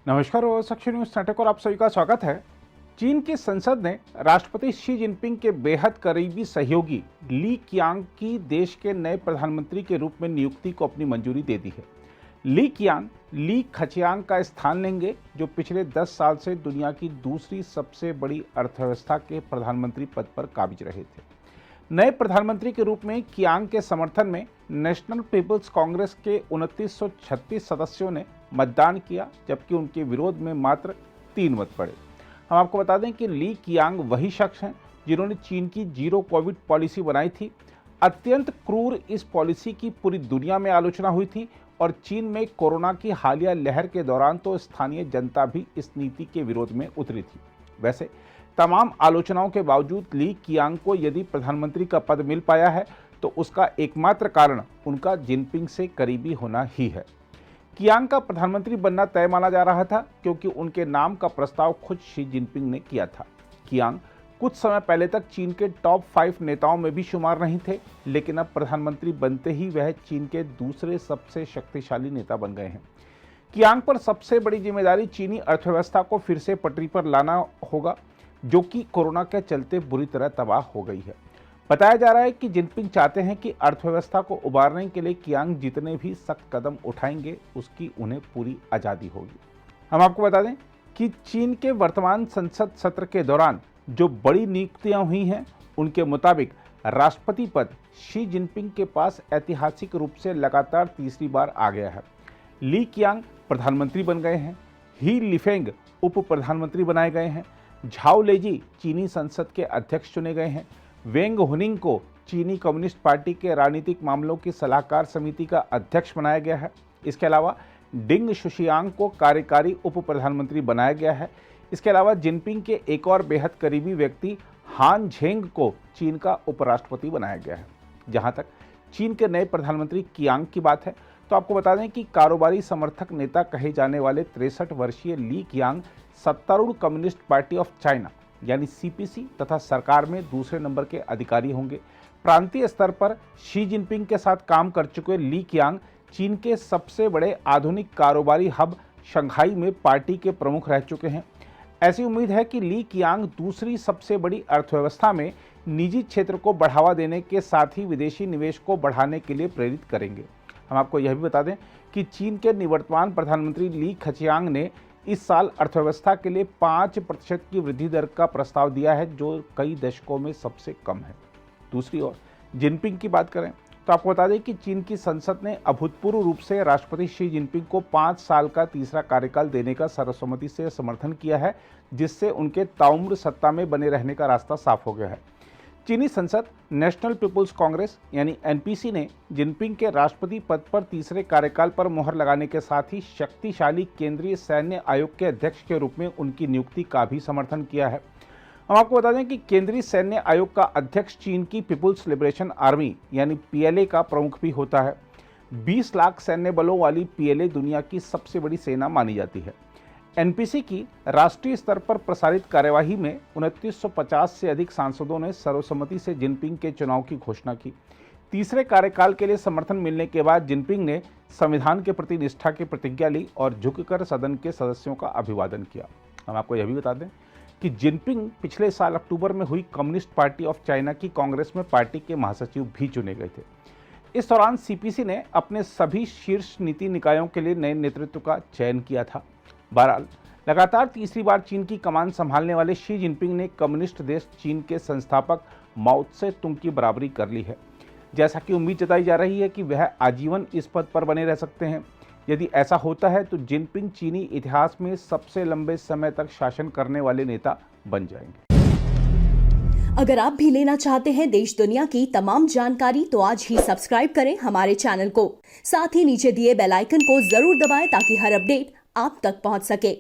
नमस्कार और सक्ष न्यूज नाटक और आप सभी का स्वागत है। चीन की संसद ने राष्ट्रपति शी जिनपिंग के बेहद करीबी सहयोगी ली कियांग की देश के नए प्रधानमंत्री के रूप में नियुक्ति को अपनी मंजूरी दे दी है। ली कियांग ली खचियांग का स्थान लेंगे, जो पिछले 10 साल से दुनिया की दूसरी सबसे बड़ी अर्थव्यवस्था के प्रधानमंत्री पद पर काबिज रहे थे। नए प्रधानमंत्री के रूप में कियांग के समर्थन में नेशनल पीपल्स कांग्रेस के 2936 सदस्यों ने मतदान किया, जबकि उनके विरोध में मात्र 3 मत पड़े। हम आपको बता दें कि ली कियांग वही शख्स हैं जिन्होंने चीन की जीरो कोविड पॉलिसी बनाई थी। अत्यंत क्रूर इस पॉलिसी की पूरी दुनिया में आलोचना हुई थी और चीन में कोरोना की हालिया लहर के दौरान तो स्थानीय जनता भी इस नीति के विरोध में उतरी थी। वैसे तमाम आलोचनाओं के बावजूद ली कियांग को यदि प्रधानमंत्री का पद मिल पाया है तो उसका एकमात्र कारण उनका जिनपिंग से करीबी होना ही है। कियांग का प्रधानमंत्री बनना तय माना जा रहा था क्योंकि उनके नाम का प्रस्ताव खुद शी जिनपिंग ने किया था। कियांग कुछ समय पहले तक चीन के टॉप 5 नेताओं में भी शुमार नहीं थे, लेकिन अब प्रधानमंत्री बनते ही वह चीन के दूसरे सबसे शक्तिशाली नेता बन गए हैं। कियांग पर सबसे बड़ी जिम्मेदारी चीनी अर्थव्यवस्था को फिर से पटरी पर लाना होगा, जो कि कोरोना के चलते बुरी तरह तबाह हो गई है। बताया जा रहा है कि जिनपिंग चाहते हैं कि अर्थव्यवस्था को उबारने के लिए कियांग जितने भी सख्त कदम उठाएंगे उसकी उन्हें पूरी आज़ादी होगी। हम आपको बता दें कि चीन के वर्तमान संसद सत्र के दौरान जो बड़ी नियुक्तियां हुई हैं, उनके मुताबिक राष्ट्रपति पद शी जिनपिंग के पास ऐतिहासिक रूप से लगातार तीसरी बार आ गया है। ली कियांग प्रधानमंत्री बन गए हैं, ही लिफेंग उप प्रधानमंत्री बनाए गए हैं, झाओ लेजी चीनी संसद के अध्यक्ष चुने गए हैं, वेंग हुनिंग को चीनी कम्युनिस्ट पार्टी के राजनीतिक मामलों की सलाहकार समिति का अध्यक्ष बनाया गया है। इसके अलावा डिंग शुशियांग को कार्यकारी उप प्रधानमंत्री बनाया गया है। इसके अलावा जिनपिंग के एक और बेहद करीबी व्यक्ति हान झेंग को चीन का उपराष्ट्रपति बनाया गया है। जहां तक चीन के नए प्रधानमंत्री कियांग की बात है तो आपको बता दें कि कारोबारी समर्थक नेता कहे जाने वाले 63 वर्षीय ली कियांग सत्तारूढ़ कम्युनिस्ट पार्टी ऑफ चाइना यानी सीपीसी तथा सरकार में दूसरे नंबर के अधिकारी होंगे। प्रांतीय स्तर पर शी जिनपिंग के साथ काम कर चुके ली कियांग चीन के सबसे बड़े आधुनिक कारोबारी हब शंघाई में पार्टी के प्रमुख रह चुके हैं। ऐसी उम्मीद है कि ली कियांग दूसरी सबसे बड़ी अर्थव्यवस्था में निजी क्षेत्र को बढ़ावा देने के साथ ही विदेशी निवेश को बढ़ाने के लिए प्रेरित करेंगे। हम आपको यह भी बता दें कि चीन के निवर्तमान प्रधानमंत्री ली खचियांग ने इस साल अर्थव्यवस्था के लिए 5% की वृद्धि दर का प्रस्ताव दिया है, जो कई दशकों में सबसे कम है। दूसरी ओर जिनपिंग की बात करें तो आपको बता दें कि चीन की संसद ने अभूतपूर्व रूप से राष्ट्रपति शी जिनपिंग को 5 साल का तीसरा कार्यकाल देने का सर्वसम्मति से समर्थन किया है, जिससे उनके ताउम्र सत्ता में बने रहने का रास्ता साफ हो गया है। चीनी संसद नेशनल पीपल्स कांग्रेस यानी एनपीसी ने जिनपिंग के राष्ट्रपति पद पर तीसरे कार्यकाल पर मोहर लगाने के साथ ही शक्तिशाली केंद्रीय सैन्य आयोग के अध्यक्ष के रूप में उनकी नियुक्ति का भी समर्थन किया है। हम आपको बता दें कि केंद्रीय सैन्य आयोग का अध्यक्ष चीन की पीपुल्स लिबरेशन आर्मी यानी पीएलए का प्रमुख भी होता है। 20 लाख सैन्य बलों वाली पीएलए दुनिया की सबसे बड़ी सेना मानी जाती है। एनपीसी की राष्ट्रीय स्तर पर प्रसारित कार्यवाही में 2950 से अधिक सांसदों ने सर्वसम्मति से जिनपिंग के चुनाव की घोषणा की। तीसरे कार्यकाल के लिए समर्थन मिलने के बाद जिनपिंग ने संविधान के प्रति निष्ठा की प्रतिज्ञा ली और झुककर सदन के सदस्यों का अभिवादन किया। हम आपको यह भी बता दें कि जिनपिंग पिछले साल अक्टूबर में हुई कम्युनिस्ट पार्टी ऑफ चाइना की कांग्रेस में पार्टी के महासचिव भी चुने गए थे। इस दौरान सीपीसी ने अपने सभी शीर्ष नीति निकायों के लिए नए नेतृत्व का चयन किया था। बहरहाल लगातार तीसरी बार चीन की कमान संभालने वाले शी जिनपिंग ने कम्युनिस्ट देश चीन के संस्थापक माओ त्से तुंग की बराबरी कर ली है। जैसा कि उम्मीद जताई जा रही है कि वह आजीवन इस पद पर बने रह सकते हैं। यदि ऐसा होता है तो जिनपिंग चीनी इतिहास में सबसे लंबे समय तक शासन करने वाले नेता बन जाएंगे। अगर आप भी लेना चाहते हैं देश दुनिया की तमाम जानकारी तो आज ही सब्सक्राइब करें हमारे चैनल को। साथ ही नीचे दिए बेल आइकन को जरूर दबाएं ताकि हर अपडेट आप तक पहुंच सके।